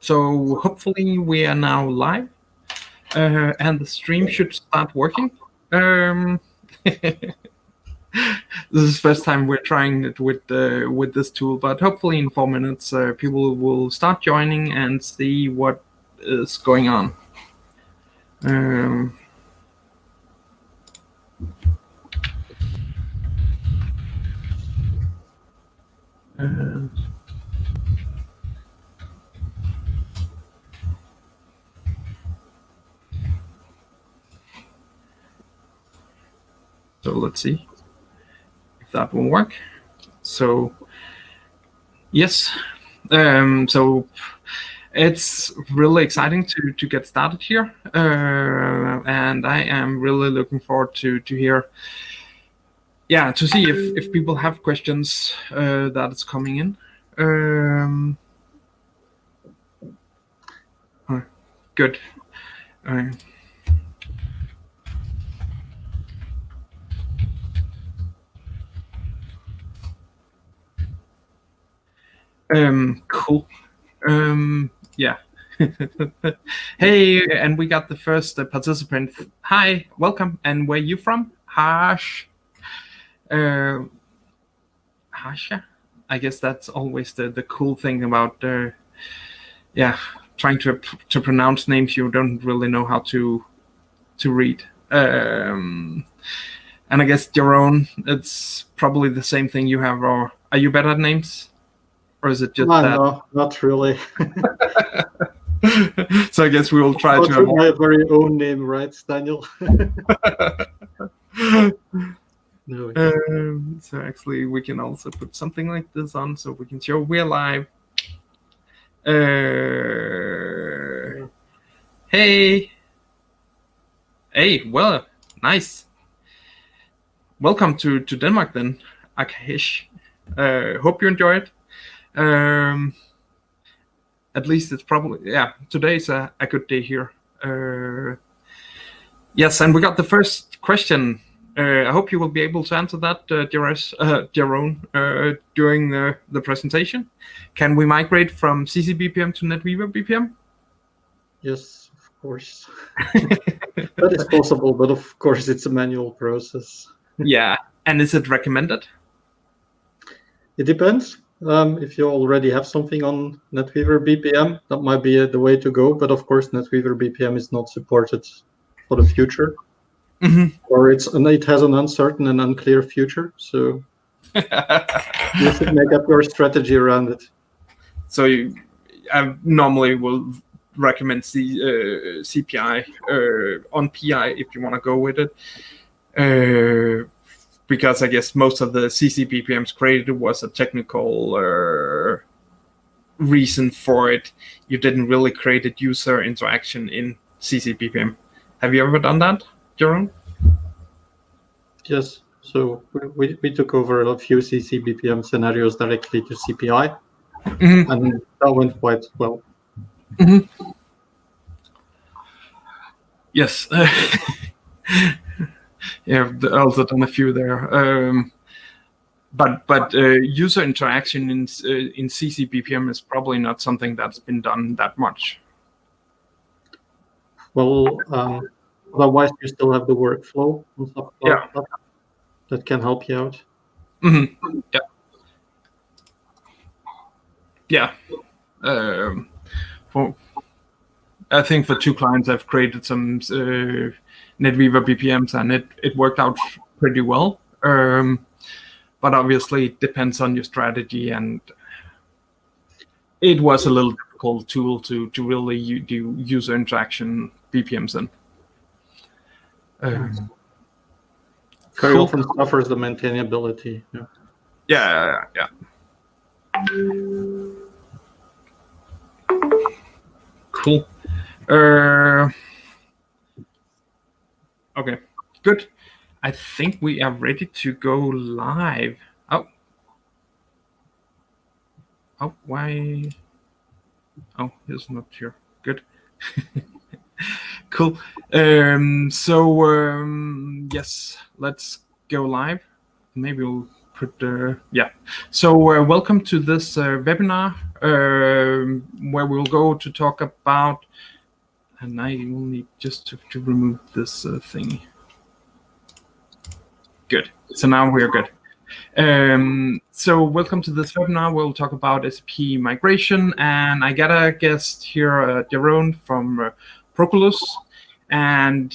So hopefully we are now live, and the stream should start working. This is the first time we're trying it with this tool, but hopefully in 4 minutes people will start joining and see what is going on. So let's see if that will work. So yes, so it's really exciting to get started here, and I am really looking forward to hear, to see if people have questions that is coming in. Good. Cool. Yeah. Hey, and we got the first participant. Hi, welcome. And where you from? Harsha. I guess that's always the cool thing about trying to pronounce names you don't really know how to read. And I guess Jerome, it's probably the same thing you have, or are you better at names? Or is it just that? No, not really. So I guess we will try to my very own name, right, Daniel? No. So actually, we can also put something like this on, so we can show we're live. Hey, well, nice. Welcome to Denmark then, Akash. Hope you enjoy it. At least it's probably, today's a good day here. Yes, and we got the first question. I hope you will be able to answer that, Jeroen, during the presentation. Can we migrate from CC BPM to NetWeaver BPM? Yes, of course. That is possible, but of course it's a manual process. Yeah, and is it recommended? It depends. If you already have something on NetWeaver BPM, that might be the way to go. But of course, NetWeaver BPM is not supported for the future, or it has an uncertain and unclear future. So you should make up your strategy around it. So I normally will recommend CPI on PI if you want to go with it. Because I guess most of the CC BPMs created was a technical reason for it. You didn't really create a user interaction in CC BPM. Have you ever done that, Jerome? Yes. So we took over a few CC BPM scenarios directly to CPI, and that went quite well. Yes. Yeah, I've also done a few there. But user interaction in CC BPM is probably not something that's been done that much. Well, otherwise you still have the workflow on top of that can help you out. I think for 2 clients I've created some NetWeaver BPMs, and it worked out pretty well. But obviously it depends on your strategy, and it was a little difficult tool to really do user interaction BPMs in. Very often suffers the maintainability. Yeah. Cool. Okay, good. I think we are ready to go live. Why? Oh, he's not here. Good. Cool. Yes, let's go live. Maybe we'll put So welcome to this webinar where we'll go to talk about, and I will need just to remove this thing. Good. So now we're good. So welcome to this webinar. We'll talk about SAP migration, and I got a guest here, Jeroen from Proclus, and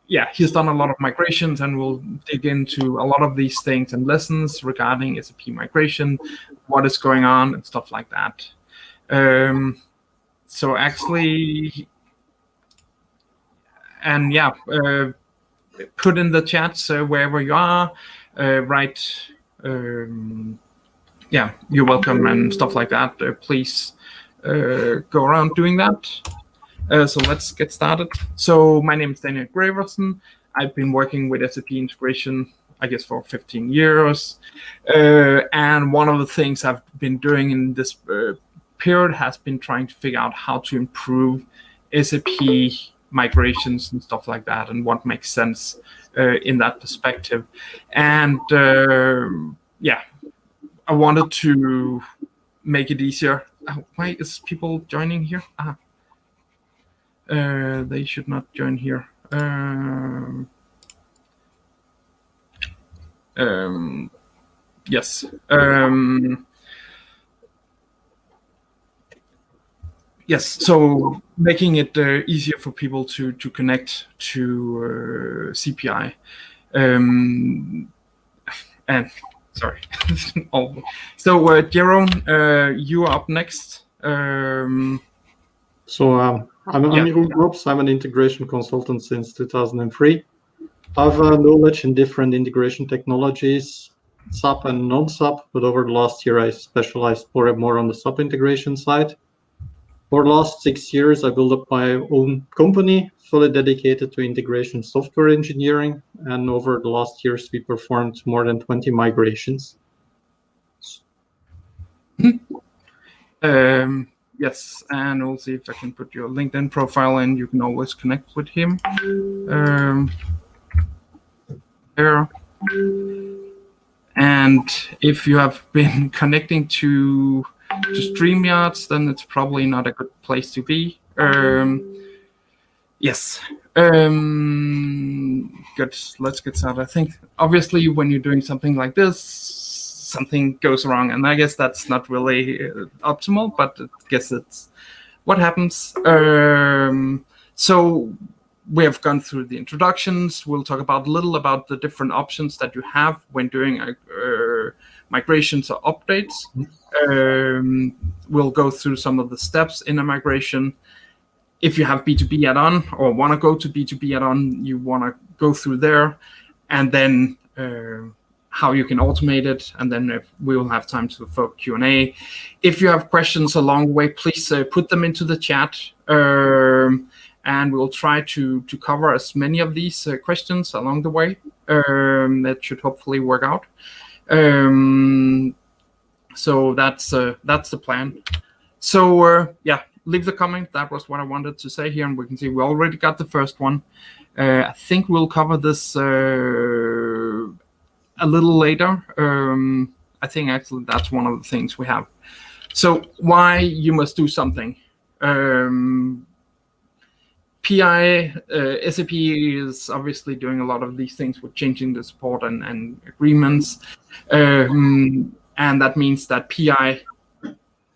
yeah, he's done a lot of migrations, and we'll dig into a lot of these things and lessons regarding SAP migration, what is going on, and stuff like that. So actually, and yeah, put in the chats wherever you are, write, yeah, you're welcome and stuff like that. Please go around doing that. So let's get started. So my name is Daniel Graverson. I've been working with SAP integration, I guess, for 15 years. And one of the things I've been doing in this period has been trying to figure out how to improve SAP migrations and stuff like that, and what makes sense in that perspective. And yeah, I wanted to make it easier. Why is people joining here? They should not join here. Yes. Yes, so making it easier for people to connect to CPI. And sorry. So Jerome, you are up next. I'm Jeroen Knops. I'm an integration consultant since 2003. I have knowledge in different integration technologies, SAP and non-SAP, but over the last year I specialized more on the SAP integration side. For the last 6 years, I built up my own company, fully dedicated to integration software engineering. And over the last years, we performed more than 20 migrations. Yes, and we'll see if I can put your LinkedIn profile in. You can always connect with him. There. And if you have been connecting to StreamYards, then it's probably not a good place to be. Yes. Good. Let's get started. I think obviously when you're doing something like this, something goes wrong, and I guess that's not really optimal, but I guess it's what happens. So we have gone through the introductions. We'll talk about a little about the different options that you have when doing migrations or updates. We'll go through some of the steps in a migration. If you have B2B add-on or want to go to B2B add-on, you want to go through there, and then how you can automate it, and then we will have time for Q&A. If you have questions along the way, please put them into the chat, and we'll try to cover as many of these questions along the way. That should hopefully work out. So that's the plan. So yeah, leave the comment. That was what I wanted to say here, and we can see we already got the first one. I think we'll cover this a little later. I think actually that's one of the things we have. So why you must do something. PI, SAP is obviously doing a lot of these things with changing the support and agreements. And that means that PI,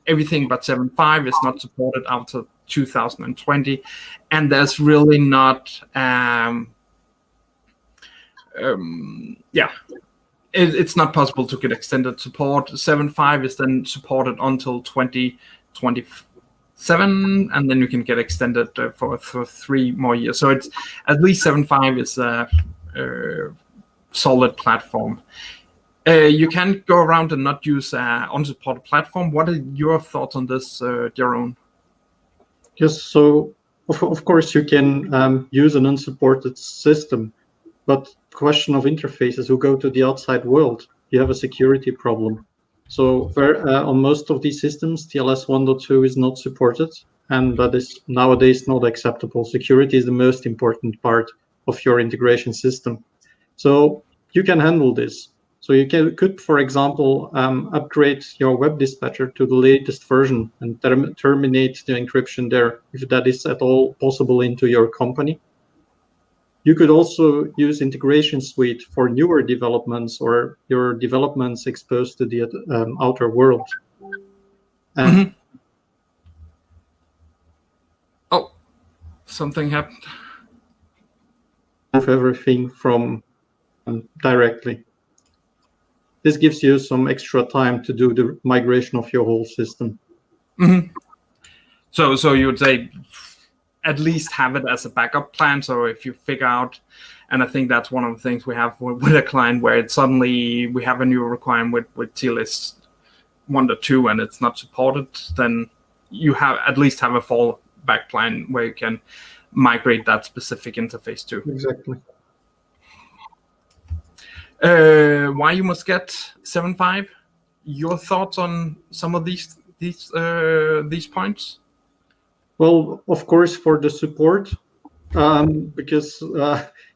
everything but 7.5 is not supported after 2020. And there's really not, it's not possible to get extended support. 7.5 is then supported until 2027, and then you can get extended for 3 more years. So it's at least 7.5 is a solid platform. You can go around and not use unsupported platform. What are your thoughts on this, Jeroen? Yes, so of course you can use an unsupported system, but question of interfaces who go to the outside world, you have a security problem. So on most of these systems, TLS 1.2 is not supported, and that is nowadays not acceptable. Security is the most important part of your integration system. So you can handle this. So you could, for example, upgrade your web dispatcher to the latest version and terminate the encryption there, if that is at all possible into your company. You could also use integration suite for newer developments or your developments exposed to the outer world. And Oh, something happened. move everything from directly. This gives you some extra time to do the migration of your whole system. So you would say at least have it as a backup plan. So if you figure out, and I think that's one of the things we have with a client where it's suddenly we have a new requirement with TLS 1.2 and it's not supported, then you have at least have a fallback plan where you can migrate that specific interface to. Exactly. Why you must get 7.5? Your thoughts on some of these points? Well, of course, for the support, because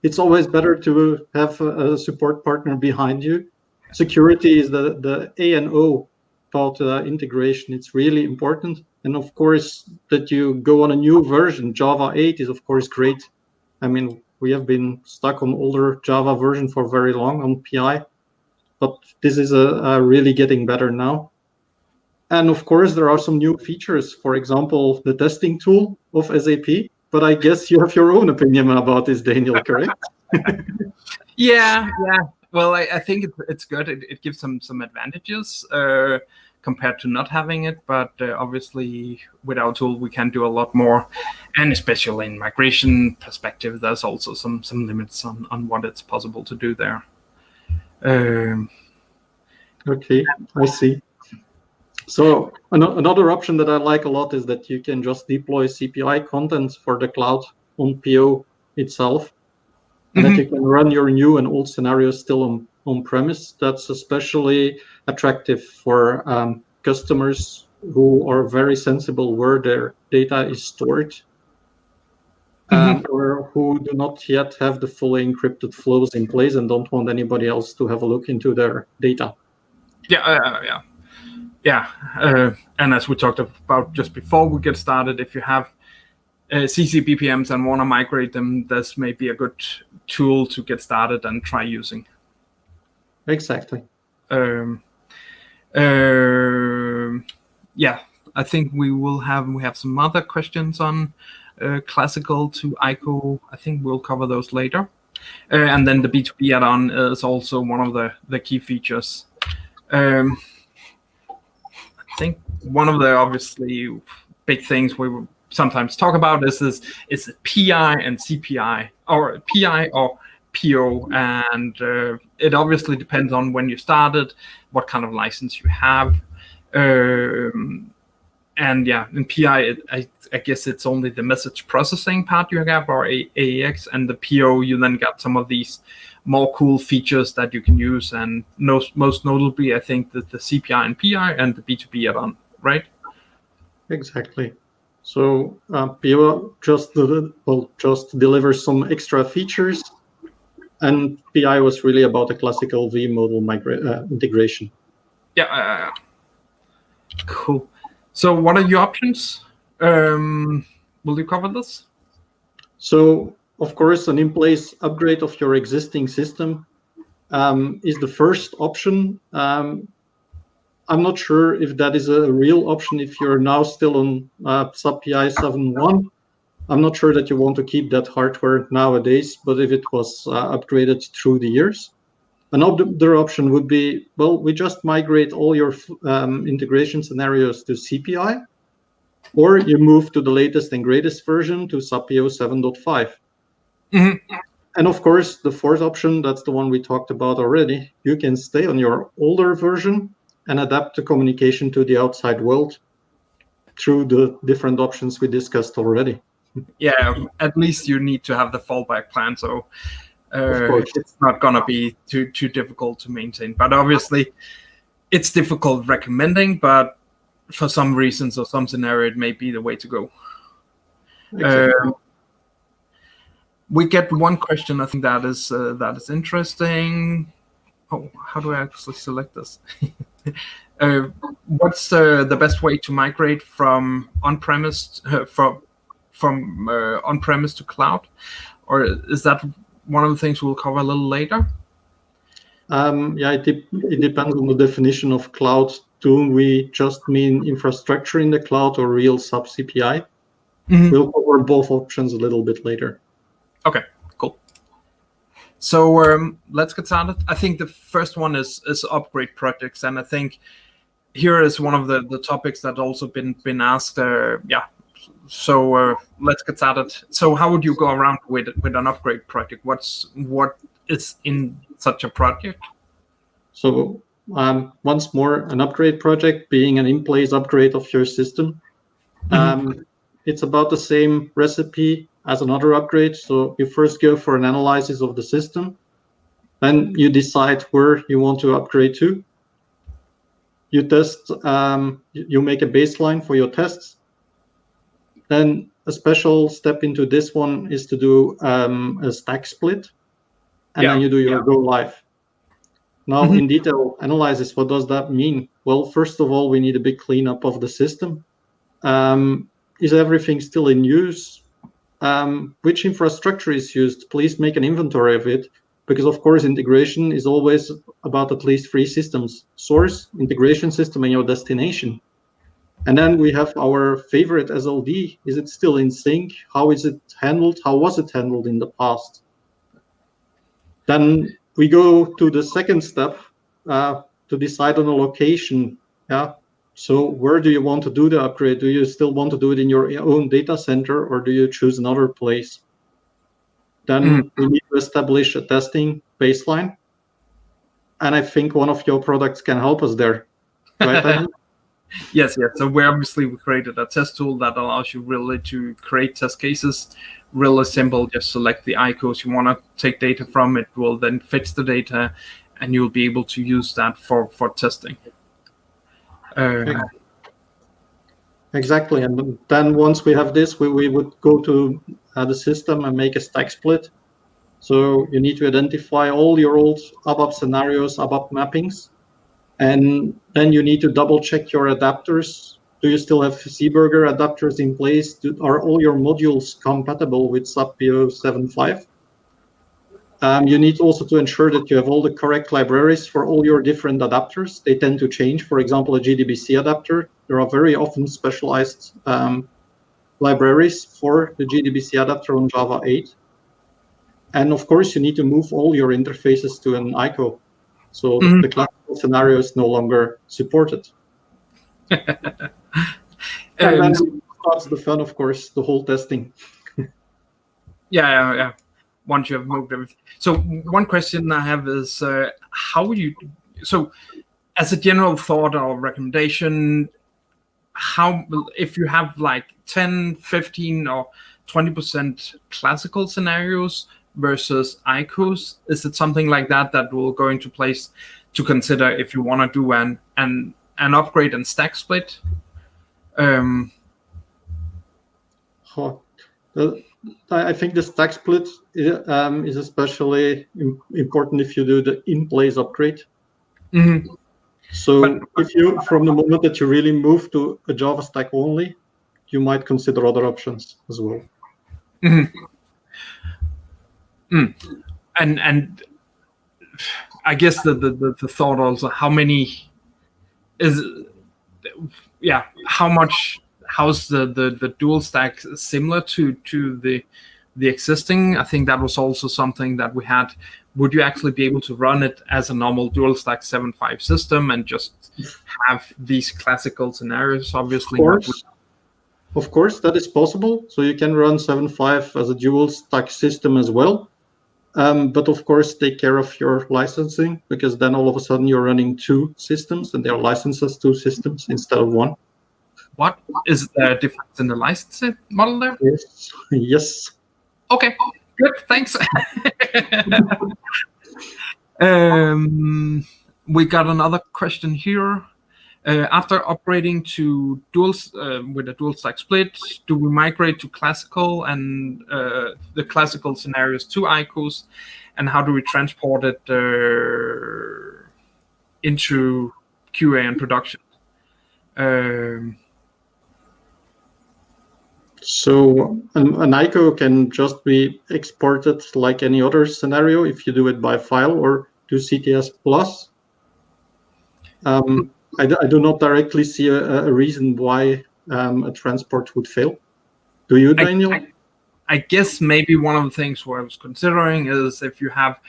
it's always better to have a support partner behind you. Security is the A and O about integration. It's really important. And of course, that you go on a new version. Java 8 is, of course, great. I mean, we have been stuck on older Java version for very long on PI, but this is really getting better now. And of course, there are some new features, for example, the testing tool of SAP. But I guess you have your own opinion about this, Daniel, correct? Yeah. Well, I think it's good. It gives some advantages compared to not having it. But obviously, with our tool, we can do a lot more. And especially in migration perspective, there's also some limits on what it's possible to do there. Okay, I see. So another option that I like a lot is that you can just deploy CPI content for the cloud on PO itself, and that you can run your new and old scenarios still on premise. That's especially attractive for customers who are very sensible where their data is stored, or who do not yet have the fully encrypted flows in place and don't want anybody else to have a look into their data. Yeah, and as we talked about just before we get started, if you have CC BPMs and want to migrate them, this may be a good tool to get started and try using. Exactly. Yeah, I think we have some other questions on classical to ICO. I think we'll cover those later. And then the B2B add-on is also one of the key features. I think one of the obviously big things we sometimes talk about is PI and CPI, or PI or PO, and it obviously depends on when you started, what kind of license you have, and yeah, in PI, I guess it's only the message processing part you have, or AEX, and the PO you then got some of these more cool features that you can use, and most notably, I think that the CPI and PI and the B2B add-on, right? Exactly. So PO just delivers some extra features, and PI was really about a classical V model integration. Yeah, cool. So what are your options? Will you cover this? So, of course, an in-place upgrade of your existing system is the first option. I'm not sure if that is a real option if you're now still on SAP PI 7.1. I'm not sure that you want to keep that hardware nowadays, but if it was upgraded through the years. Another option would be, well, we just migrate all your integration scenarios to CPI, or you move to the latest and greatest version to SAP PO 7.5. And of course, the fourth option, that's the one we talked about already. You can stay on your older version and adapt the communication to the outside world through the different options we discussed already. Yeah, at least you need to have the fallback plan, so it's not going to be too difficult to maintain. But obviously, it's difficult recommending, but for some reasons or some scenario, it may be the way to go. Exactly. We get one question, I think that is interesting. Oh, how do I actually select this? What's the best way to migrate from on-premise from on-premise to cloud, or is that one of the things we'll cover a little later? Yeah, it depends on the definition of cloud. Do we just mean infrastructure in the cloud or real SAP PI? Mm-hmm. We'll cover both options a little bit later. Okay, cool. So let's get started. I think the first one is upgrade projects, and I think here is one of the topics that also been asked. So let's get started. So how would you go around with an upgrade project? What is in such a project? So once more, an upgrade project being an in-place upgrade of your system. It's about the same recipe as another upgrade. So you first go for an analysis of the system. Then you decide where you want to upgrade to. You test, you make a baseline for your tests. Then a special step into this one is to do a stack split. And then you do your go live. Now, in detail analysis, what does that mean? Well, first of all, we need a big cleanup of the system. Is everything still in use? Which infrastructure is used? Please make an inventory of it, because of course, integration is always about at least 3 systems: source, integration system, and your destination. And then we have our favorite SLD. Is it still in sync? How is it handled? How was it handled in the past? Then we go to the second step to decide on a location. Yeah. So where do you want to do the upgrade? Do you still want to do it in your own data center, or do you choose another place? Then we need to establish a testing baseline. And I think one of your products can help us there, right? Yes. So we created a test tool that allows you really to create test cases. Really simple. Just select the ICOs you want to take data from. It will then fetch the data, and you'll be able to use that for testing. Exactly. And then once we have this, we would go to the system and make a stack split. So you need to identify all your old ABAP scenarios, ABAP mappings. And then you need to double check your adapters. Do you still have Seaburger adapters in place? Are all your modules compatible with SAP PI 7.5? You need also to ensure that you have all the correct libraries for all your different adapters. They tend to change. For example, a GDBC adapter, there are very often specialized libraries for the GDBC adapter on Java 8. And of course, you need to move all your interfaces to an ICO. So the classical scenario is no longer supported. And then starts the fun, of course, the whole testing. Yeah. Once you have moved everything. So one question I have is how would you, so as a general thought or recommendation, how, if you have like 10, 15 or 20% classical scenarios versus ICOs, is it something like that will go into place to consider if you want to do an upgrade and stack split? I think the stack split is especially important if you do the in-place upgrade. So if you, from the moment that you really move to a Java stack only, you might consider other options as well. And I guess the thought also, how many is, how's the dual stack similar to the existing? I think that was also something that we had. Would you actually be able to run it as a normal dual stack 7.5 system and just have these classical scenarios? Obviously, of course, that is possible. So you can run 7.5 as a dual stack system as well. But of course, take care of your licensing, because then all of a sudden you're running 2 systems and they are licensed as 2 systems instead of 1. What is the difference in the licensing model there? Yes. Okay, good, thanks. We got another question here. After upgrading to with a dual stack split, do we migrate to classical and the classical scenarios to ICOs, and how do we transport it into QA and production. So an ICO can just be exported like any other scenario if you do it by file or do CTS plus. I do not directly see a reason why a transport would fail. Do you, Daniel? I guess maybe one of the things what I was considering is if you have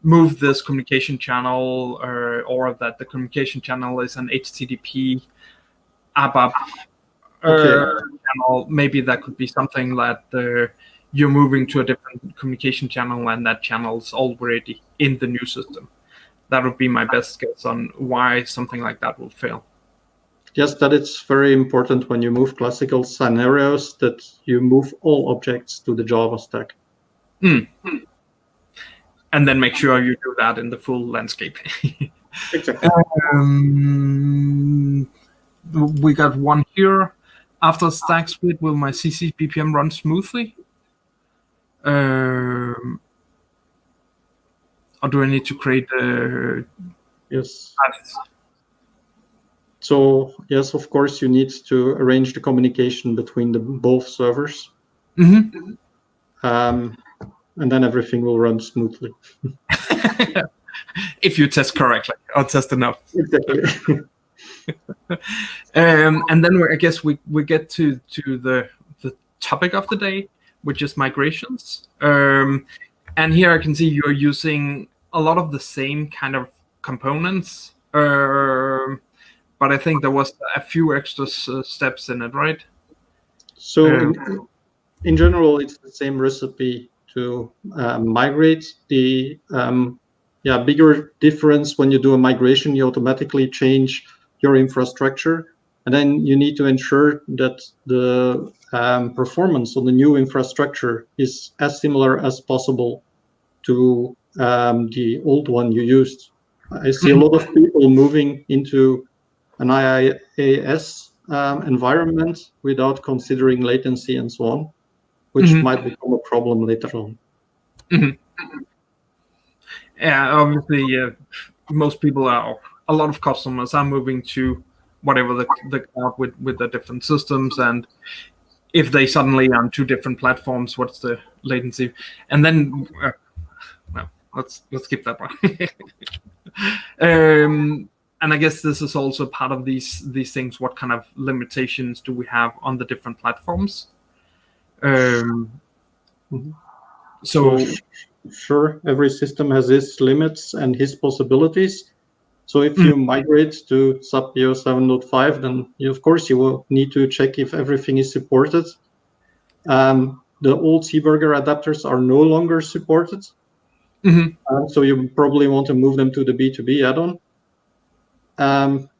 moved this communication channel or that the communication channel is an HTTP ABAP channel, maybe that could be something that you're moving to a different communication channel and that channel is already in the new system. That would be my best guess on why something like that will fail. Yes, that is very important when you move classical scenarios, that you move all objects to the Java stack. And then make sure you do that in the full landscape. Exactly. We got one here. After stack split, will my CC BPM run smoothly? Or do I need to create yes. So yes, of course, you need to arrange the communication between both servers. And then everything will run smoothly. If you test correctly or test enough. Exactly. And then I guess we get to the topic of the day, which is migrations. And here I can see you're using a lot of the same kind of components, but I think there was a few extra steps in it, right? So in general, it's the same recipe to migrate. The bigger difference when you do a migration, you automatically change your infrastructure, and then you need to ensure that the performance on the new infrastructure is as similar as possible to the old one you used. I see a lot of people moving into an IaaS environment without considering latency and so on, which might become a problem later on. Yeah, obviously, most people a lot of customers are moving to whatever the cloud with the different systems, and if they suddenly on two different platforms, what's the latency? And then, no, let's skip that one. And I guess this is also part of these things. What kind of limitations do we have on the different platforms? So sure, every system has its limits and his possibilities. So if you migrate to SAP PI 7.5, then of course you will need to check if everything is supported. The old Seaburger adapters are no longer supported. So you probably want to move them to the B2B add-on.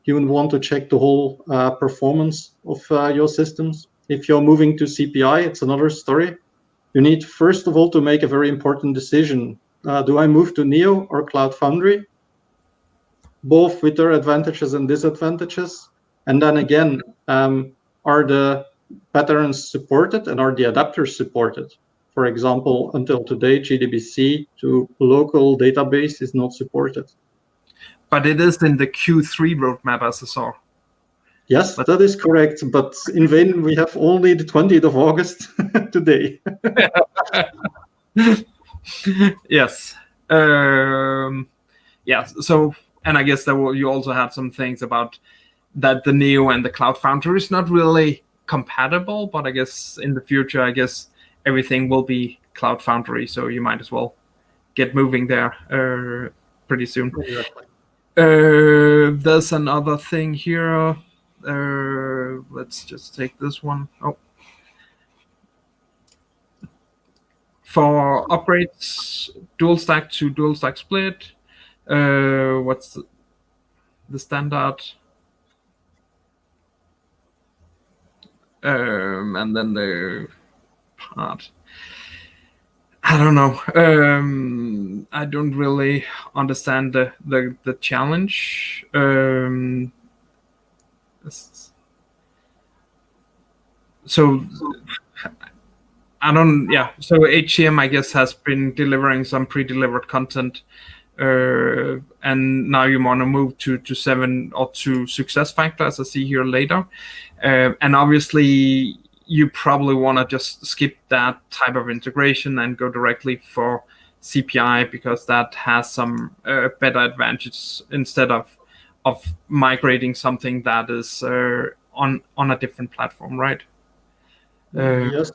You want to check the whole performance of your systems. If you're moving to CPI, it's another story. You need, first of all, to make a very important decision. Do I move to Neo or Cloud Foundry? Both with their advantages and disadvantages. And then again, are the patterns supported and are the adapters supported? For example, until today, JDBC to local database is not supported. But it is in the Q3 roadmap, as I saw. Yes, that is correct. But in vain, we have only the 20th of August today. Yes. Yeah. So, and I guess you also had some things about that the Neo and the Cloud Foundry is not really compatible, but I guess in the future, I guess everything will be Cloud Foundry. So you might as well get moving there pretty soon. Exactly. There's another thing here. Let's just take this one. Oh. For upgrades, dual stack to dual stack split, what's the standard? And then the part. I don't know. I don't really understand the challenge. So I don't. Yeah. So HCM, I guess, has been delivering some pre-delivered content and now you want to move to 7 or to SuccessFactors, as I see here later. And obviously, you probably want to just skip that type of integration and go directly for CPI, because that has some better advantages instead of migrating something that is on a different platform, right? Yes,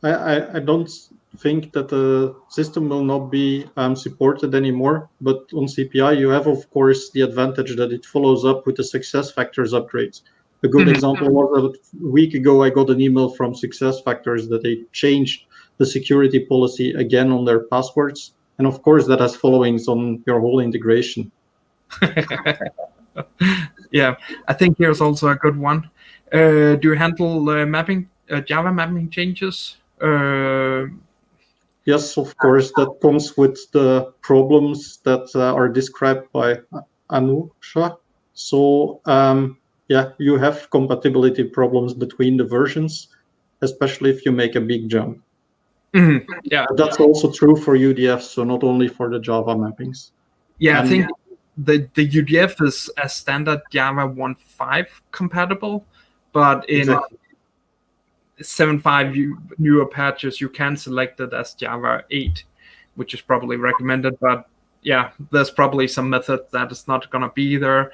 I don't think that the system will not be supported anymore, but on CPI you have, of course, the advantage that it follows up with the SuccessFactors upgrades. A good example was a week ago I got an email from SuccessFactors that they changed the security policy again on their passwords, and of course that has followings on your whole integration. Yeah, I think here's also a good one. Do you handle mapping Java mapping changes? Yes, of course, that comes with the problems that are described by Anusha. So yeah, you have compatibility problems between the versions, especially if you make a big jump. Yeah, But that's also true for UDF, so not only for the Java mappings. yeah. And I think the UDF is a standard Java 1.5 compatible, but in exactly. 7.5 newer patches, you can select it as Java 8, which is probably recommended. But yeah, there's probably some method that is not going to be there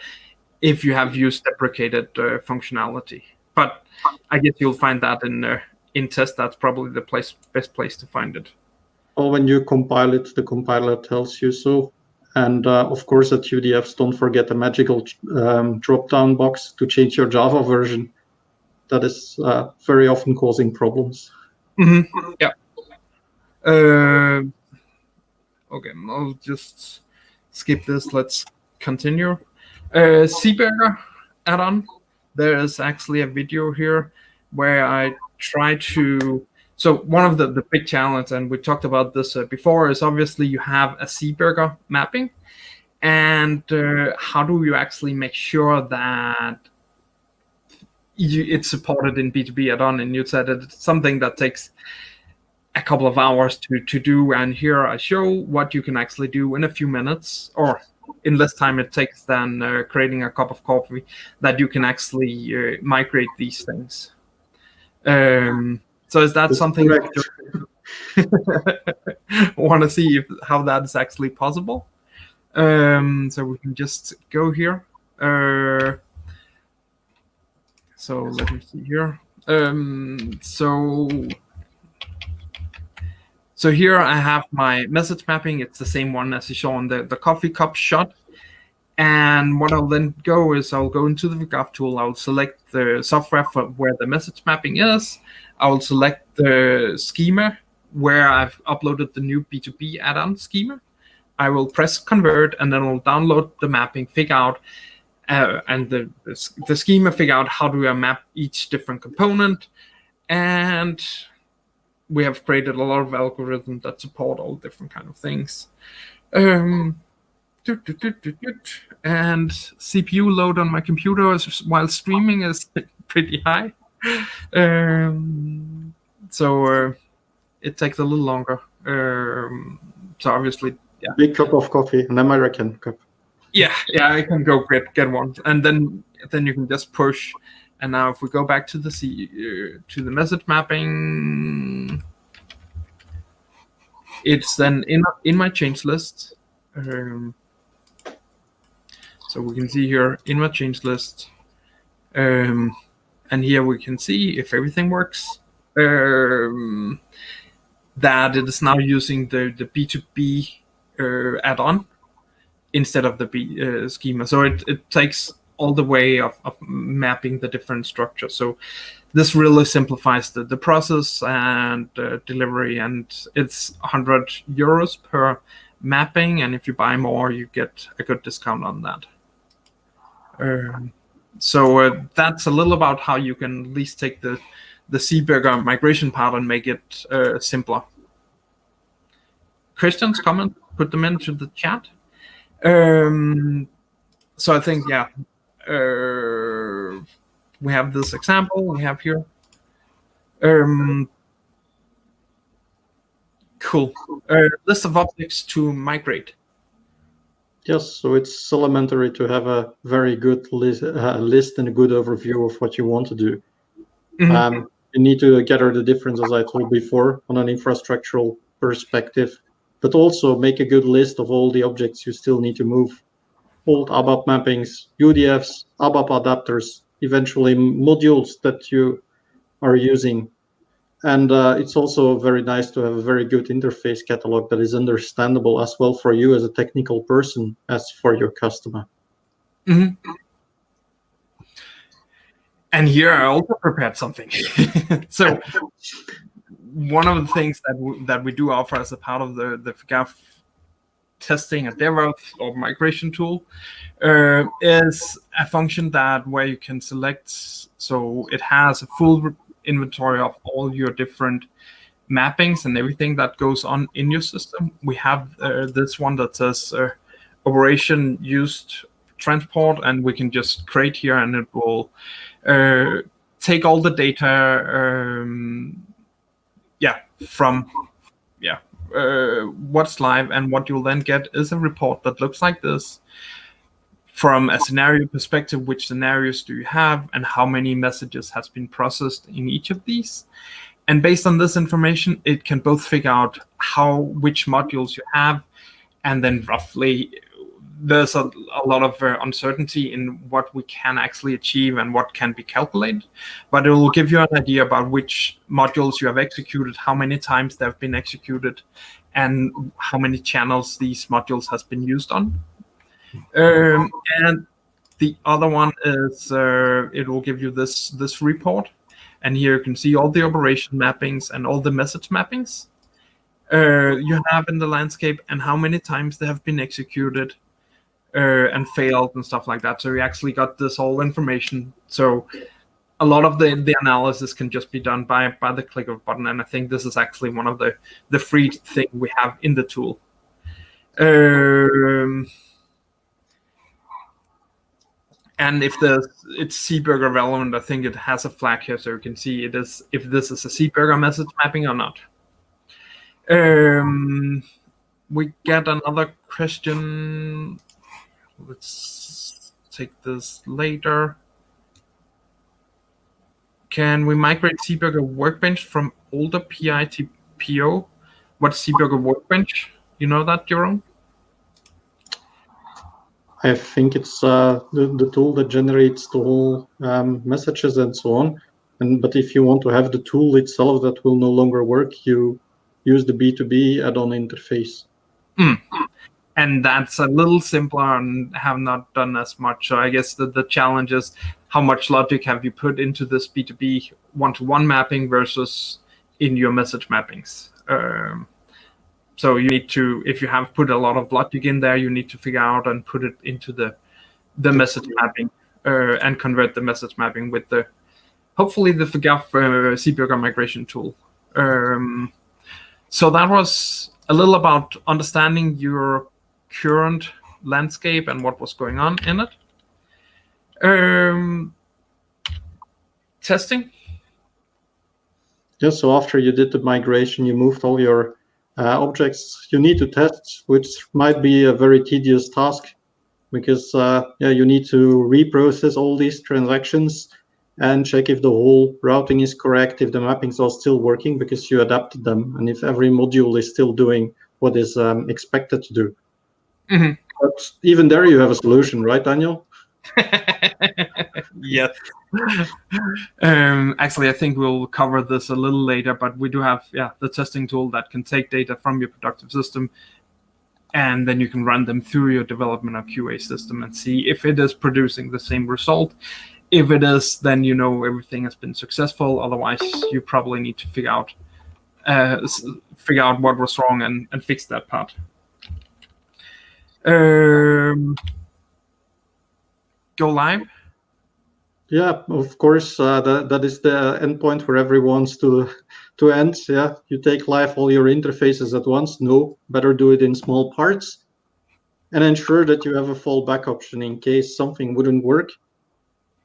if you have used deprecated functionality. But I guess you'll find that in test. That's probably the best place to find it. Or when you compile it, the compiler tells you so. And of course, at UDFs, don't forget the magical drop-down box to change your Java version. That is very often causing problems. Yeah. Okay, I'll just skip this. Let's continue. Beca Addon. There is actually a video here where I try to. So one of the big challenges, and we talked about this before, is obviously you have a Beca mapping, and how do you actually make sure that it's supported in B2B add-on? And you said it's something that takes a couple of hours to do, and here I show what you can actually do in a few minutes, or in less time it takes than creating a cup of coffee, that you can actually migrate these things. So is that something you want to see how that is actually possible? So we can just go here. So let me see here. So here I have my message mapping. It's the same one as you saw on the coffee cup shot. And what I'll then go is I'll go into the CAF tool. I'll select the software for where the message mapping is. I'll select the schema where I've uploaded the new B2B add-on schema. I will press convert, and then I'll download the mapping, figure out, and the schema, figure out how do I map each different component. And we have created a lot of algorithms that support all different kind of things. And CPU load on my computer while streaming is pretty high. So it takes a little longer. So obviously, yeah. Big cup of coffee, an American cup. Yeah, I can go get one, and then you can just push. And now if we go back to the message mapping, it's then in my change list. So we can see here in my change list, and here we can see if everything works, that it is now using the B2B add-on instead of the schema. So it takes all the way of mapping the different structures. So this really simplifies the process and delivery, and it's 100 euros per mapping, and if you buy more, you get a good discount on that. So that's a little about how you can at least take the Beca migration part and make it simpler. Questions, comments, put them into the chat. So I think, yeah, we have this example we have here. Cool. List of objects to migrate. Yes, so it's elementary to have a very good list and a good overview of what you want to do. Mhm. You need to gather the difference, as I told before, on an infrastructural perspective, but also make a good list of all the objects you still need to move. Old ABAP mappings, UDFs, ABAP adapters, eventually modules that you are using. And it's also very nice to have a very good interface catalog that is understandable as well for you as a technical person as for your customer. Mhm. And here I also prepared something. So one of the things that we do offer as a part of the CAF testing a DevOps or migration tool is a function that where you can select. So it has a full inventory of all your different mappings and everything that goes on in your system. We have this one that says operation used transport, and we can just create here, and it will take all the data, from what's live, and what you'll then get is a report that looks like this. From a scenario perspective, which scenarios do you have, and how many messages has been processed in each of these? And based on this information, it can both figure out which modules you have, and then roughly there's a lot of uncertainty in what we can actually achieve and what can be calculated, but it will give you an idea about which modules you have executed, how many times they've been executed, and how many channels these modules has been used on. And the other one is it will give you this report, and here you can see all the operation mappings and all the message mappings you have in the landscape, and how many times they have been executed and failed and stuff like that. So you actually got this whole information. So a lot of the analysis can just be done by the click of a button, and I think this is actually one of the free thing we have in the tool. And if it's CBurger relevant, I think it has a flag here, so you can see it is if this is a CBurger message mapping or not. We get another question. Let's take this later. Can we migrate CBurger Workbench from older PI to PO? What's CBurger Workbench? You know that, Jerome? I think it's the tool that generates the whole messages and so on. But if you want to have the tool itself that will no longer work, you use the B2B add-on interface. And that's a little simpler and have not done as much. So I guess the challenge is how much logic have you put into this B2B one-to-one mapping versus in your message mappings. So you need to, if you have put a lot of logic in there, you need to figure out and put it into the message mapping and convert the message mapping with the hopefully the CAF CBurger migration tool. So that was a little about understanding your current landscape and what was going on in it. Testing. Yeah, so after you did the migration, you moved all your objects you need to test, which might be a very tedious task because you need to reprocess all these transactions and check if the whole routing is correct, if the mappings are still working because you adapted them, and if every module is still doing what is expected to do. Mm-hmm. But even there you have a solution, right, Daniel? Yes. Actually, I think we'll cover this a little later, but we do have the testing tool that can take data from your productive system, and then you can run them through your development or QA system and see if it is producing the same result. If it is, then you know everything has been successful. Otherwise, you probably need to figure out what was wrong and fix that part. Go live. Yeah, of course, that is the endpoint where everyone wants to end. Yeah, you take live all your interfaces at once. No, better do it in small parts and ensure that you have a fallback option in case something wouldn't work.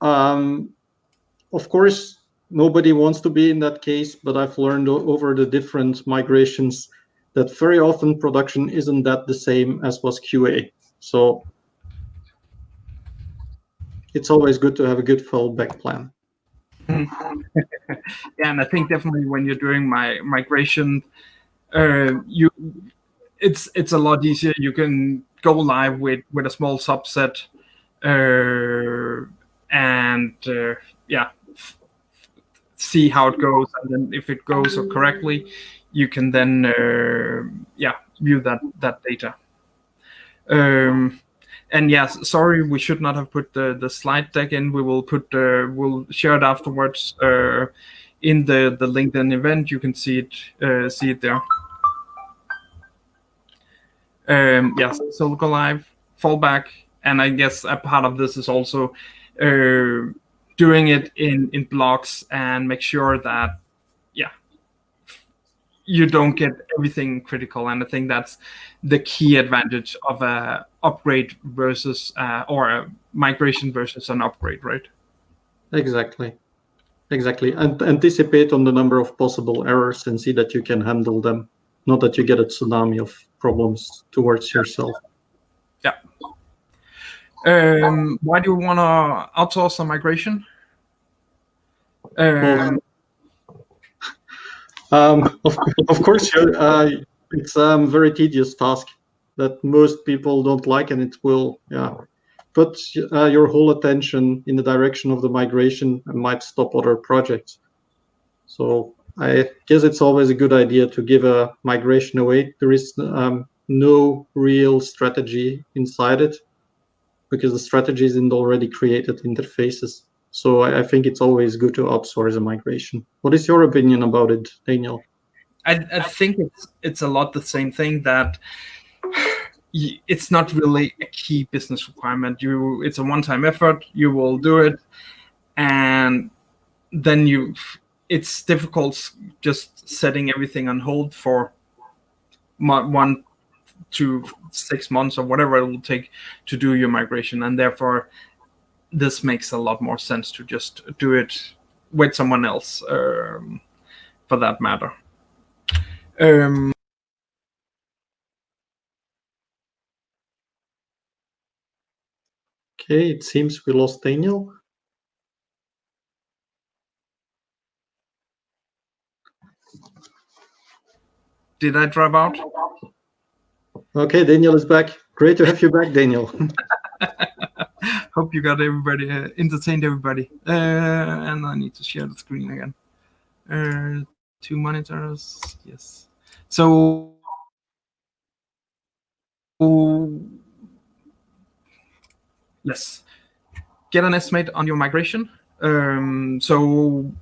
Of course, nobody wants to be in that case, but I've learned over the different migrations that very often production isn't that the same as was QA. So it's always good to have a good fallback plan. Yeah, and I think definitely when you're doing migration, it's a lot easier. You can go live with a small subset, and see how it goes, and then if it goes correctly, you can then view that data. And yes, sorry, we should not have put the slide deck in. We will we'll share it afterwards in the LinkedIn event. You can see it there. Yes, so go live, fallback, and I guess a part of this is also doing it in blocks and make sure that you don't get everything critical. And I think that's the key advantage of a upgrade versus or a migration versus an upgrade, right? Exactly. And anticipate on the number of possible errors and see that you can handle them, not that you get a tsunami of problems towards yourself. Yeah. Why do you want to outsource a migration? Of course, it's a very tedious task that most people don't like, and it will put your whole attention in the direction of the migration and might stop other projects. So I guess it's always a good idea to give a migration away. There is no real strategy inside it because the strategy is in the already created interfaces. So I think it's always good to outsource a migration. What is your opinion about it, Daniel? I think it's a lot the same thing, that it's not really a key business requirement. It's a one-time effort. You will do it, and then it's difficult just setting everything on hold for 1 to 6 months or whatever it will take to do your migration, and therefore this makes a lot more sense to just do it with someone else, for that matter. Okay, it seems we lost Daniel. Did I drop out? Okay, Daniel is back. Great to have you back, Daniel. Hope you got everybody, entertained everybody. And I need to share the screen again. 2 monitors, yes. So yes, get an estimate on your migration. So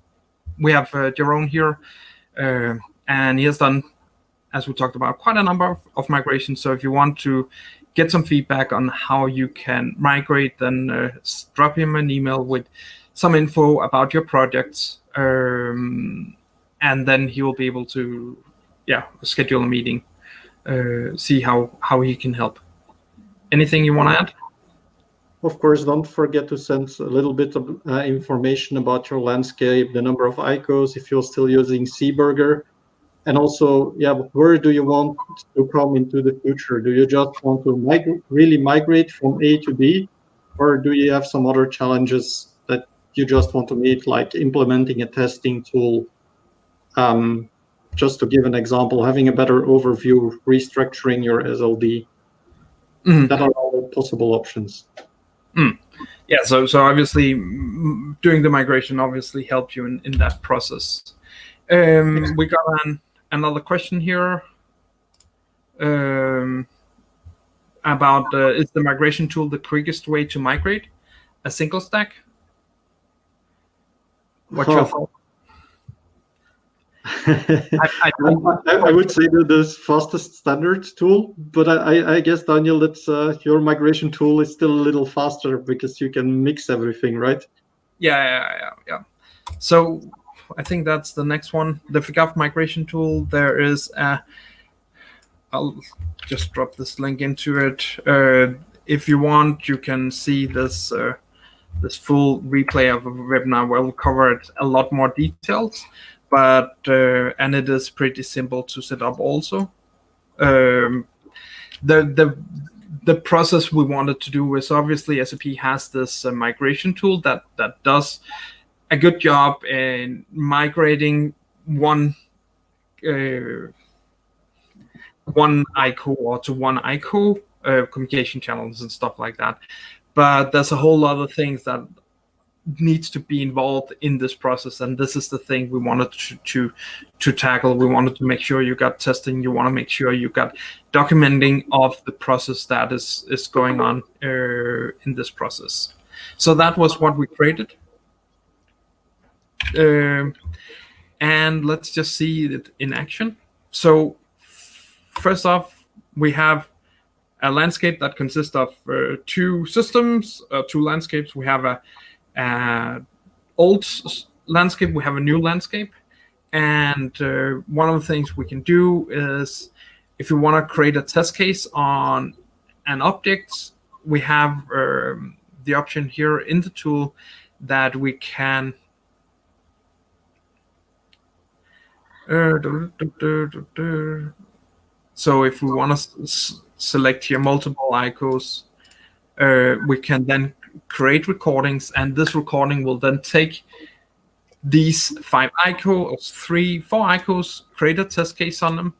we have Jerome here, and he has done, as we talked about, quite a number of migrations. So if you want to get some feedback on how you can migrate, then drop him an email with some info about your projects, and then he will be able to schedule a meeting, see how he can help. Anything you want to add? Of course, don't forget to send a little bit of information about your landscape, the number of ICOs, if you're still using Seaburger, and also, where do you want to come into the future? Do you just want to really migrate from A to B, or do you have some other challenges that you just want to meet, like implementing a testing tool? Just to give an example, having a better overview, restructuring your SLD. That are all the possible options. Yeah, so obviously doing the migration obviously helped you in that process. We got another question here about is the migration tool the quickest way to migrate a single stack? What's your thought? I would say that the fastest standard tool, but I guess, Daniel, that's your migration tool is still a little faster because you can mix everything, right? Yeah. So I think that's the next one. The CAF Migration Tool. There is I'll just drop this link into it. If you want, you can see this this full replay of a webinar where we'll cover a lot more details. But and it is pretty simple to set up also. The the process we wanted to do was, obviously SAP has this migration tool that does a good job in migrating one ICO or to one ICO communication channels and stuff like that. But there's a whole lot of things that needs to be involved in this process, and this is the thing we wanted to tackle. We wanted to make sure you got testing. You want to make sure you got documenting of the process that is going on in this process. So that was what we created. And let's just see it in action. So first off, we have a landscape that consists of two systems, two landscapes. We have a old landscape, we have a new landscape, and one of the things we can do is, if you want to create a test case on an object, we have the option here in the tool that we can so if we want to select here multiple ICOs, we can then create recordings, and this recording will then take these 5 ICOs, 4 ICOs, create a test case on them.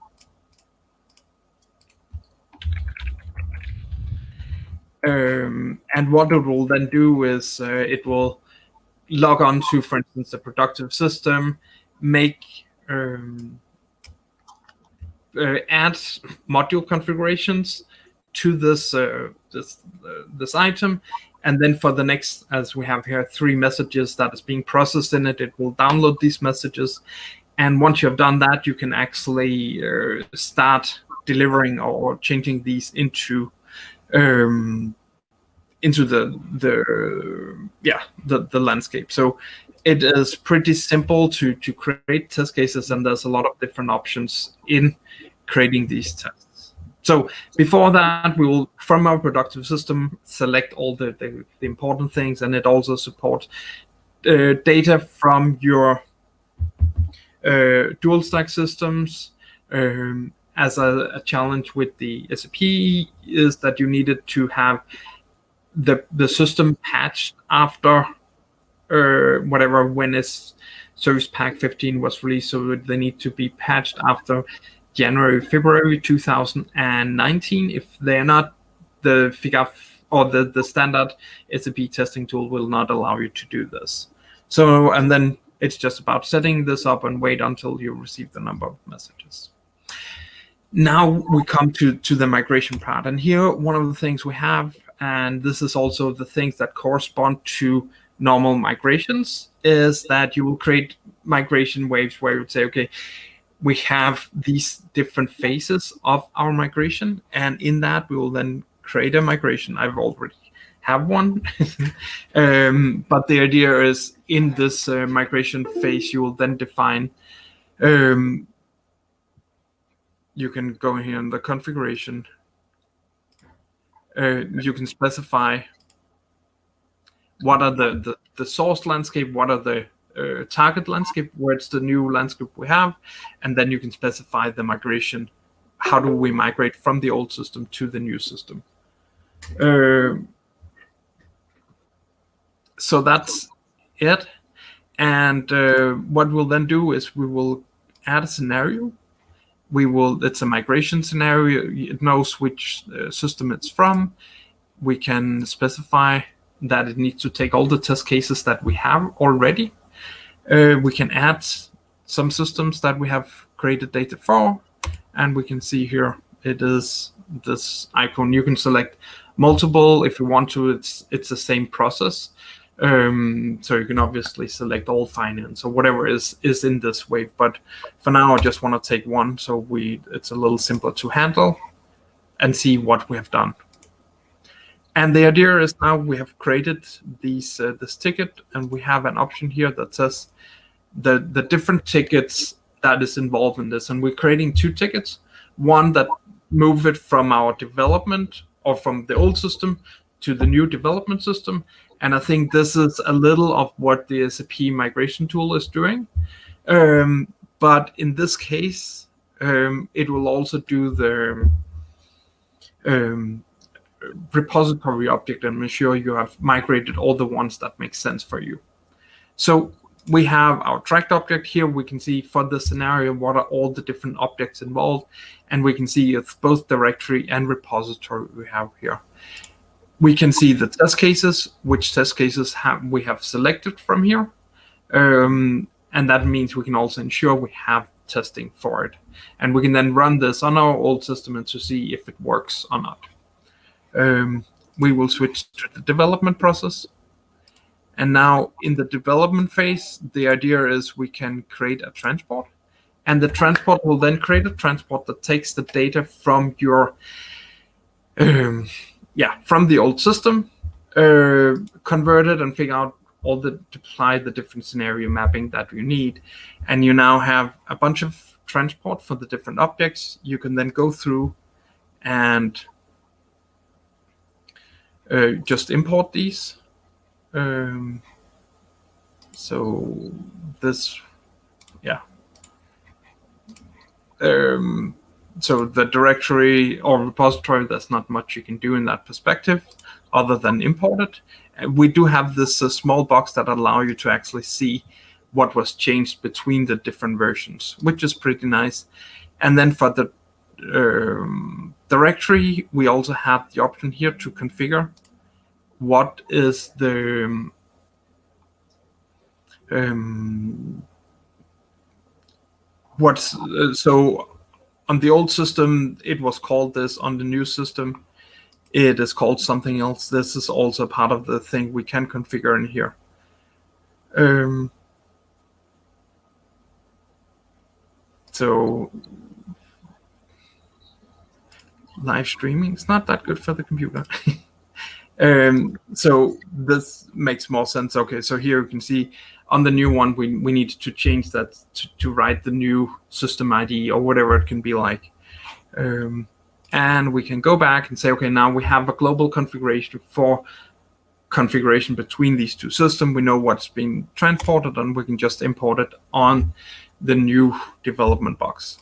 And what it will then do is it will log on to, for instance, the productive system, make add module configurations to this this item, and then for the next, as we have here, 3 messages that is being processed in it, it will download these messages, and once you have done that, you can actually start delivering or changing these into the landscape. So it is pretty simple to create test cases, and there's a lot of different options in creating these tests. So before that, we will, from our productive system, select all the important things, and it also supports data from your dual stack systems. As a challenge with the SAP is that you needed to have the system patched after whatever, when is Service Pack 15 was released, so they need to be patched after January, February 2019. If they're not, the FIGAF or the standard SAP testing tool will not allow you to do this. So, and then it's just about setting this up and wait until you receive the number of messages. Now we come to the migration part, and here one of the things we have, and this is also the things that correspond to normal migrations, is that you will create migration waves where you would say, okay, we have these different phases of our migration, and in that we will then create a migration. I've already have one, but the idea is in this migration phase, you will then define, you can go here in the configuration, you can specify what are the source landscape, what are the target landscape, where it's the new landscape we have, and then you can specify the migration. How do we migrate from the old system to the new system? So that's it. And what we'll then do is we will add a scenario. It's a migration scenario. It knows which system it's from. We can specify that it needs to take all the test cases that we have already. We can add some systems that we have created data for, and we can see here it is this icon. You can select multiple if you want to. It's the same process. So you can obviously select all finance or whatever is in this wave, but for now I just want to take one, so it's a little simpler to handle and see what we have done. And the idea is now we have created this ticket, and we have an option here that says the different tickets that is involved in this, and we're creating 2 tickets, one that move it from our development or from the old system to the new development system. And I think this is a little of what the SAP Migration Tool is doing. But in this case, it will also do the repository object and make sure you have migrated all the ones that make sense for you. So we have our tracked object here. We can see for the scenario what are all the different objects involved, and we can see it's both directory and repository we have here. We can see the test cases, which test cases we have selected from here, and that means we can also ensure we have testing for it, and we can then run this on our old system and to see if it works or not. We will switch to the development process. And now in the development phase, the idea is we can create a transport, and the transport will then create a transport that takes the data from your, from the old system, convert it and figure out to apply the different scenario mapping that you need. And you now have a bunch of transport for the different objects. You can then go through and just import these. So this, so the directory or repository, there's not much you can do in that perspective other than import it. We do have this small box that allow you to actually see what was changed between the different versions, which is pretty nice. And then for the directory, we also have the option here to configure what is the so on the old system it was called this. On the new system it is called something else. This is also part of the thing we can configure in here. So live streaming is not that good for the computer. So this makes more sense. Okay, so here you can see on the new one, we need to change that to write the new system ID or whatever it can be like. And we can go back and say, okay, now we have a global configuration for configuration between these two systems. We know what's being transported, and we can just import it on the new development box.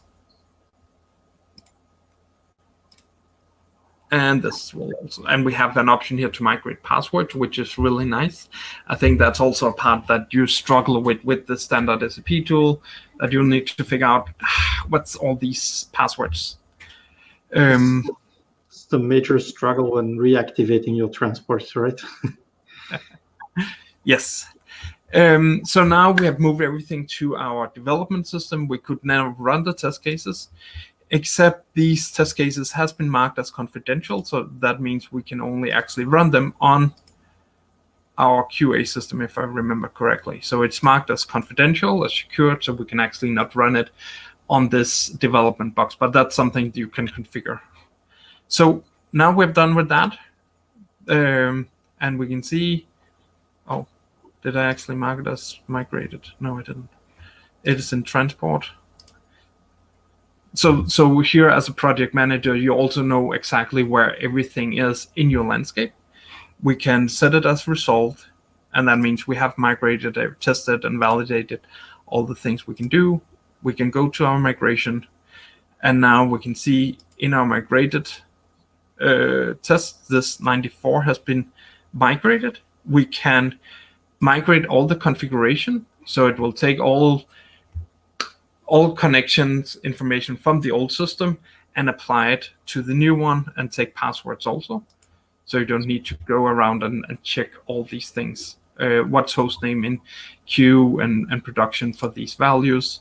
And this will also, and we have an option here to migrate passwords, which is really nice. I think that's also a part that you struggle with the standard SAP tool, that you need to figure out what's all these passwords. It's the major struggle when reactivating your transports, right? Yes. So now we have moved everything to our development system. We could now run the test cases, except these test cases has been marked as confidential. So that means we can only actually run them on our QA system, if I remember correctly. So it's marked as confidential, as secured, so we can actually not run it on this development box, but that's something you can configure. So now we're done with that. And we can see, oh, did I actually mark it as migrated? No, I didn't. It is in transport. So here as a project manager, you also know exactly where everything is in your landscape. We can set it as resolved, and that means we have migrated, tested, and validated all the things we can do. We can go to our migration, and now we can see in our migrated test, this 94 has been migrated. We can migrate all the configuration, so it will take all connections information from the old system and apply it to the new one, and take passwords also. So you don't need to go around and check all these things. What's hostname in queue and production for these values.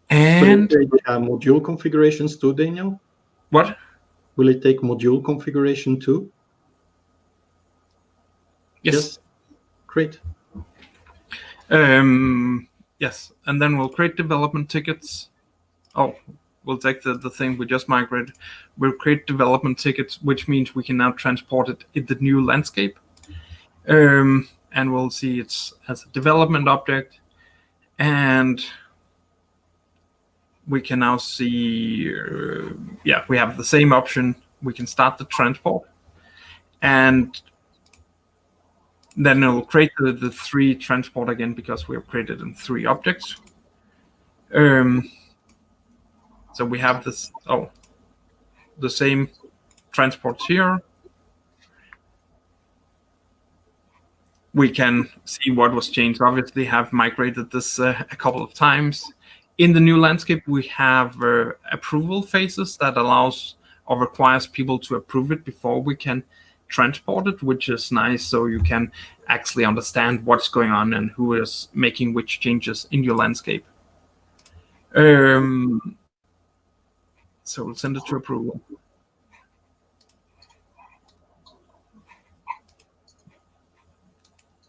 And will it take module configurations too, Daniel? What? Will it take module configuration too? Yes. Great. Yes, and then we'll create development tickets. Oh, we'll take the thing we just migrated. We'll create development tickets, which means we can now transport it in the new landscape. And we'll see it's as a development object. And we can now see, we have the same option. We can start the transport. And then it'll create the 3 transport again, because we have created in 3 objects. So we have this, the same transports here. We can see what was changed. Obviously, have migrated this a couple of times. In the new landscape, we have approval phases that allows or requires people to approve it before we can transport it, which is nice. So you can actually understand what's going on and who is making which changes in your landscape. So we'll send it to approval.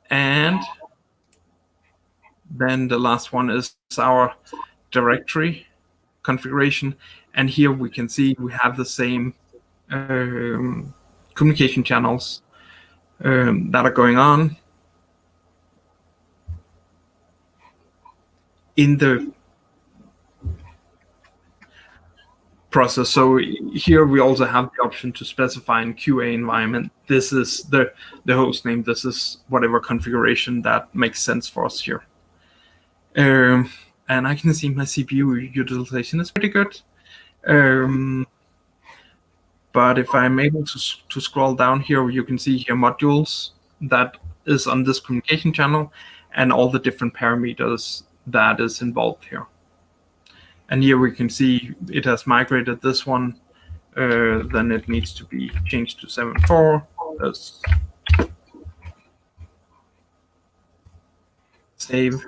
And then the last one is our directory configuration. And here we can see we have the same communication channels that are going on in the process. So here we also have the option to specify in QA environment. This is the host name. This is whatever configuration that makes sense for us here. And I can see my CPU utilization is pretty good. But if I'm able to scroll down here, you can see here modules that is on this communication channel and all the different parameters that is involved here. And here we can see it has migrated this one. Then it needs to be changed to 7.4. Let's save.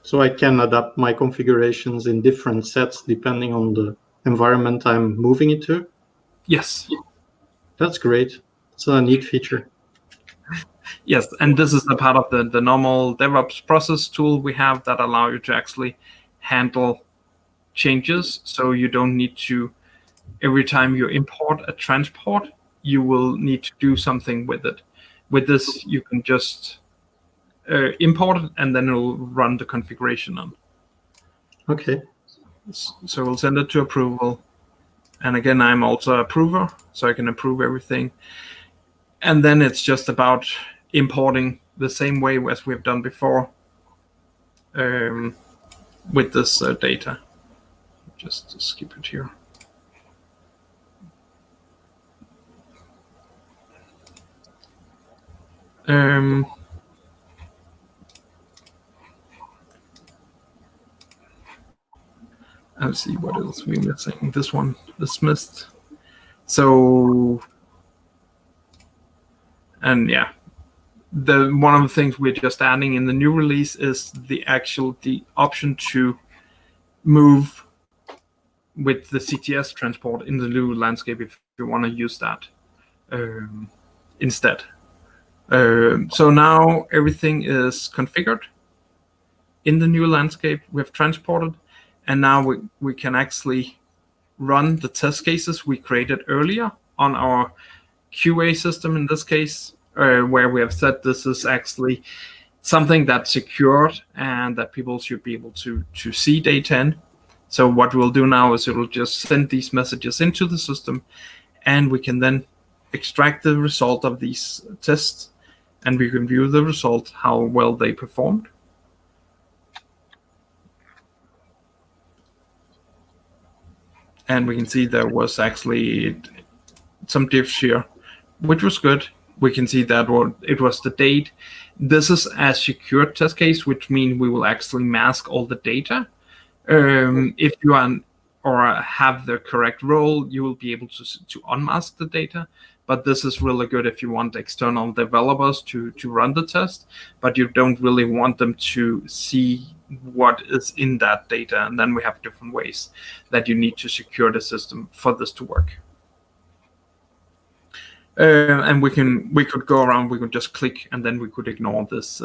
So I can adapt my configurations in different sets depending on the environment I'm moving it to? Yes. That's great. It's a neat feature. Yes, and this is a part of the normal DevOps process tool we have that allow you to actually handle changes. So you don't need to, every time you import a transport, you will need to do something with it. With this, you can just import it and then it'll run the configuration on. Okay. So we'll send it to approval. And again, I'm also an approver, so I can approve everything. And then it's just about importing the same way as we've done before with this data. Just skip it here. Let's see what else we're missing. This one dismissed. So, and yeah, one of the things we're just adding in the new release is the option to move with the CTS transport in the new landscape if you want to use that instead. So now everything is configured in the new landscape. We have transported, and now we can actually run the test cases we created earlier on our QA system in this case, where we have said this is actually something that's secured and that people should be able to see data in. So what we'll do now is it will just send these messages into the system, and we can then extract the result of these tests, and we can view the result, how well they performed. And we can see there was actually some diffs here, which was good. We can see that it was the date. This is a secure test case, which means we will actually mask all the data. If you have the correct role, you will be able to unmask the data. But this is really good if you want external developers to run the test, but you don't really want them to see what is in that data. And then we have different ways that you need to secure the system for this to work. And we could go around, we could just click, and then we could ignore this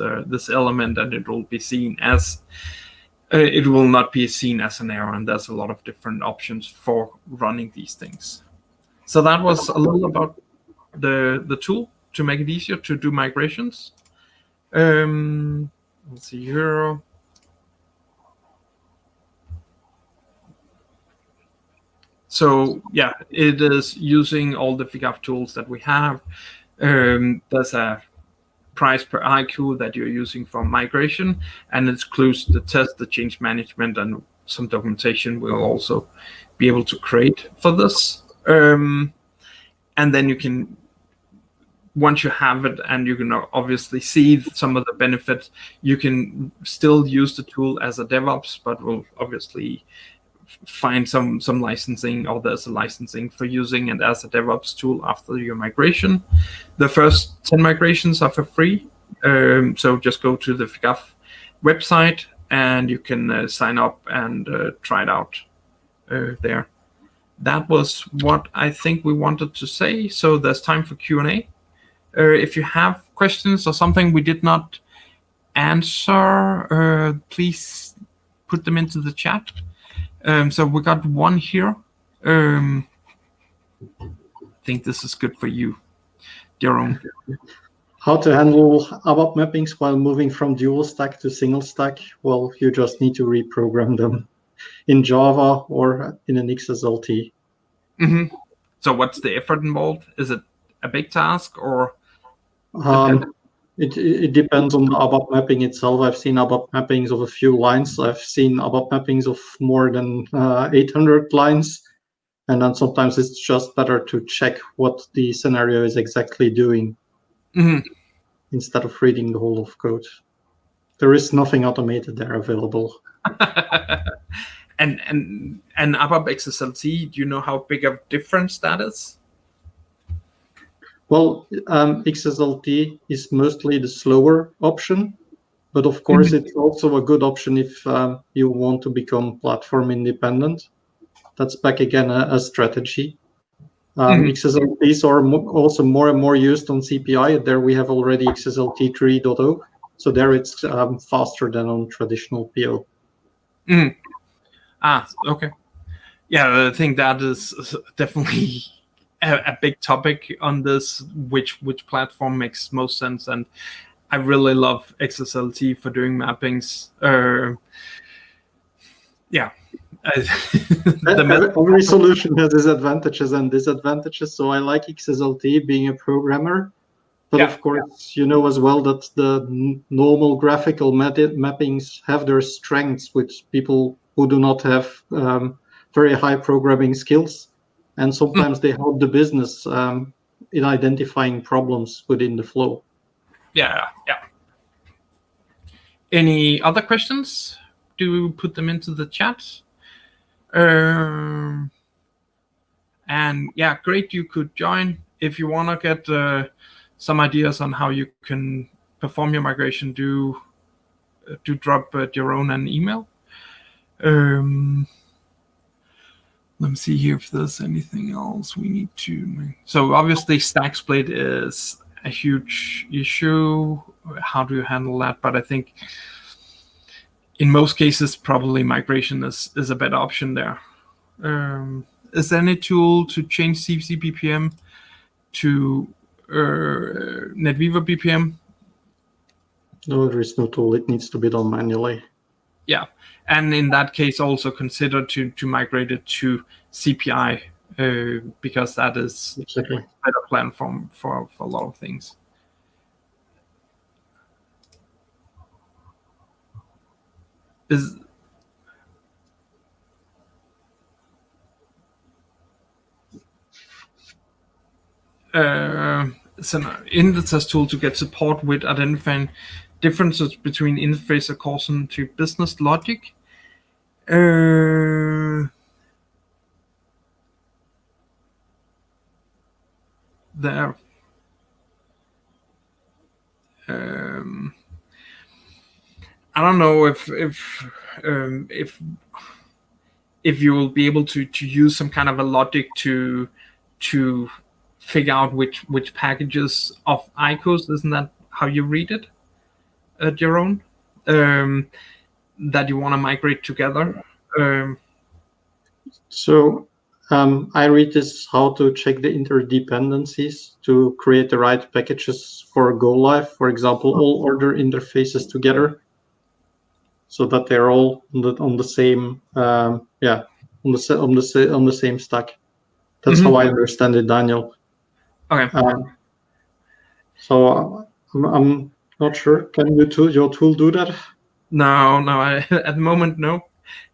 element, and it will be seen as it will not be seen as an error. And there's a lot of different options for running these things. So that was a little about the tool to make it easier to do migrations. Let's see here. So yeah, it is using all the CAF tools that we have. There's a price per IQ that you're using for migration, and it includes the test, the change management, and some documentation we'll also be able to create for this. And then you can, once you have it and you can obviously see some of the benefits, you can still use the tool as a DevOps, but will obviously find some licensing, or there's a licensing for using it as a DevOps tool after your migration. The first 10 migrations are for free. So just go to the CAF website and you can sign up and try it out there. That was what I think we wanted to say. So there's time for Q&A. If you have questions or something we did not answer, please put them into the chat. So we got one here. I think this is good for you, Jerome. How to handle ABAP mappings while moving from dual stack to single stack? Well, you just need to reprogram them in Java or in an XSLT. Mm-hmm. So what's the effort involved? Is it a big task or? It depends on the ABAP mapping itself. I've seen ABAP mappings of a few lines. I've seen ABAP mappings of more than 800 lines. And then sometimes it's just better to check what the scenario is exactly doing instead of reading the whole of code. There is nothing automated there available. And ABAP XSLT, do you know how big of difference that is? Well, XSLT is mostly the slower option, but of course it's also a good option if you want to become platform independent. That's back again a strategy. XSLTs are also more and more used on CPI. There we have already XSLT 3.0, so there it's faster than on traditional PO. Okay. Yeah, I think that is definitely a big topic on this, which platform makes most sense, and I really love XSLT for doing mappings. Every solution has its advantages and disadvantages, so I like XSLT being a programmer, but of course you know as well that the normal graphical mappings have their strengths with people who do not have very high programming skills. And sometimes they help the business in identifying problems within the flow. Yeah. Any other questions? Do put them into the chat. And yeah, great. You could join if you want to get some ideas on how you can perform your migration. Do drop Jeroen an email. Let me see here if there's anything else we need to. So obviously stack split is a huge issue. How do you handle that? But I think in most cases, probably migration is a better option there. Is there any tool to change CC BPM to NetWeaver BPM? No, there is no tool. It needs to be done manually. Yeah. And in that case, also consider to migrate it to CPI because that is a better plan for a lot of things. It's an interface tool to get support with identifying differences between interface according to business logic. There. I don't know if you will be able to use some kind of a logic to figure out which packages of ICOs, isn't that how you read it, Jeroen? That you want to migrate together. So I read this how to check the interdependencies to create the right packages for go live. For example, all order interfaces together, so that they're all on the same on the same stack. That's how I understand it, Daniel. Okay. So I'm not sure. Can your tool do that? No. At the moment, no.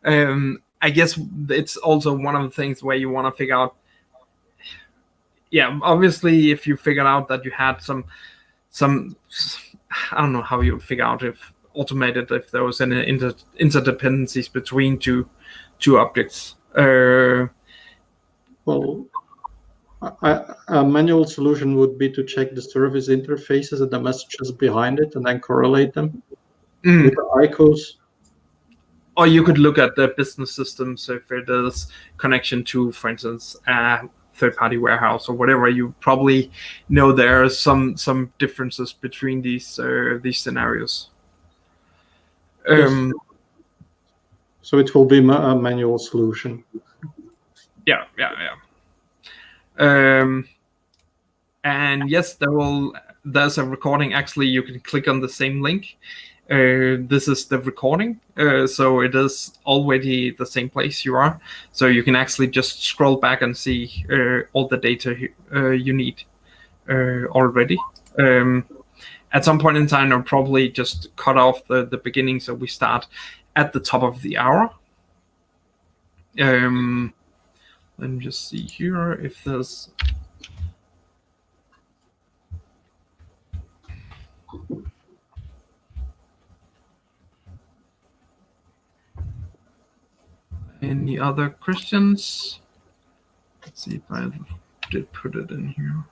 I guess it's also one of the things where you want to figure out. Yeah, obviously, if you figured out that you had some, I don't know how you would figure out if automated if there was any interdependencies between two objects. Well, a manual solution would be to check the service interfaces and the messages behind it, and then correlate them with the ICOs. Or you could look at the business systems if it is connection to, for instance, a third-party warehouse or whatever. You probably know there are some differences between these scenarios. Yes. So it will be a manual solution. Yeah. And yes, there's a recording. Actually, you can click on the same link. This is the recording, so it is already the same place you are. So you can actually just scroll back and see all the data you need already. At some point in time, I'll probably just cut off the beginning, so we start at the top of the hour. Let me just see here if there's. Any other questions? Let's see if I did put it in here.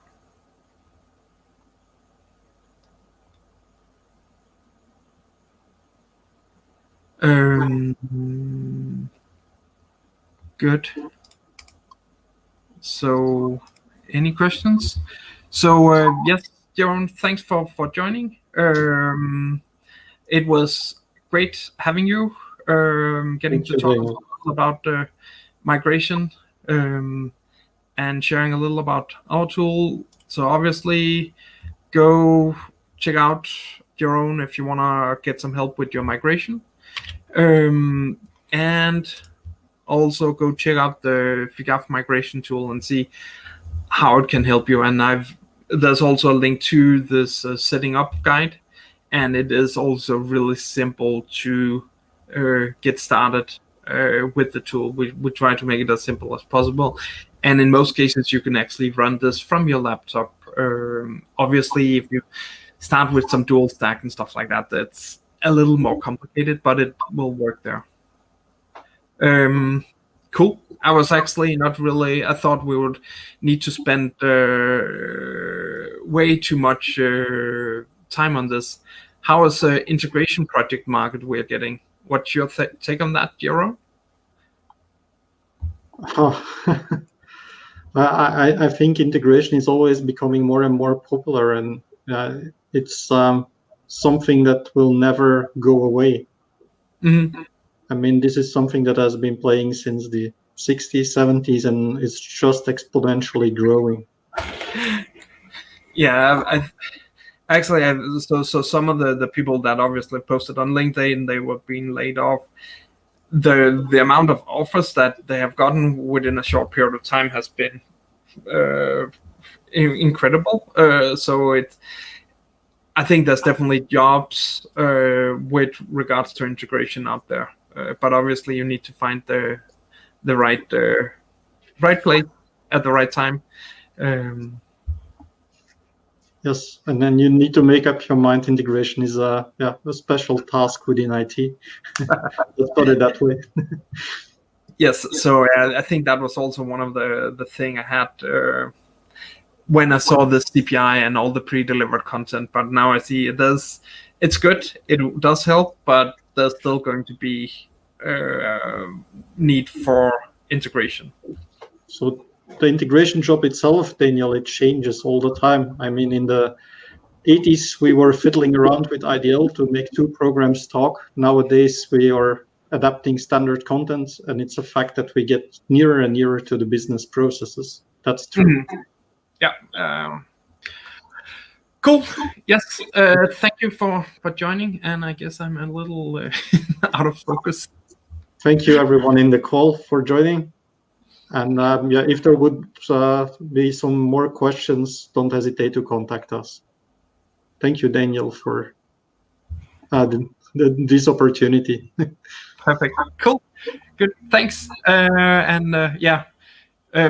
Good. So, any questions? So, yes, Jeroen, thanks for joining. It was great having you, getting to talk about migration, and sharing a little about our tool. So obviously, go check out Jeroen if you want to get some help with your migration. And also go check out the CAF Migration Tool and see how it can help you. And there's also a link to this setting up guide, and it is also really simple to get started with the tool. We try to make it as simple as possible, and in most cases you can actually run this from your laptop. Obviously, if you start with some dual stack and stuff like that, that's a little more complicated, but it will work there. Cool. I was actually not really. I thought we would need to spend way too much time on this. How is the integration project market we're getting? What's your take on that, Jerome? I think integration is always becoming more and more popular, and it's something that will never go away. Mm-hmm. I mean, this is something that has been playing since the 60s, 70s, and it's just exponentially growing. Yeah, so some of the people that obviously posted on LinkedIn, they were being laid off. The amount of offers that they have gotten within a short period of time has been incredible. So I think there's definitely jobs with regards to integration out there, but obviously you need to find the right place at the right time. Yes, and then you need to make up your mind. Integration is a special task within IT. Let's put it that way. Yes, so I think that was also one of the thing I had when I saw the CPI and all the pre-delivered content. But now I see it's good, it does help, but there's still going to be need for integration. So the integration job itself, Daniel, it changes all the time. I mean, in the 80s, we were fiddling around with IDL to make two programs talk. Nowadays, we are adapting standard content, and it's a fact that we get nearer and nearer to the business processes. That's true. Mm-hmm. Yeah. Cool. Yes. Thank you for joining, and I guess I'm a little out of focus. Thank you, everyone in the call, for joining. And if there would be some more questions, don't hesitate to contact us. Thank you, Daniel, for this opportunity. Perfect. Cool. Good. Thanks. Yeah.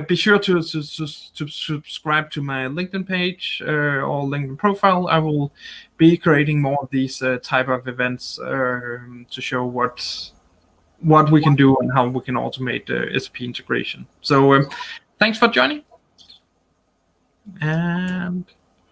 Be sure to subscribe to my LinkedIn page or LinkedIn profile. I will be creating more of these type of events to show what we can do and how we can automate SAP integration. So thanks for joining. And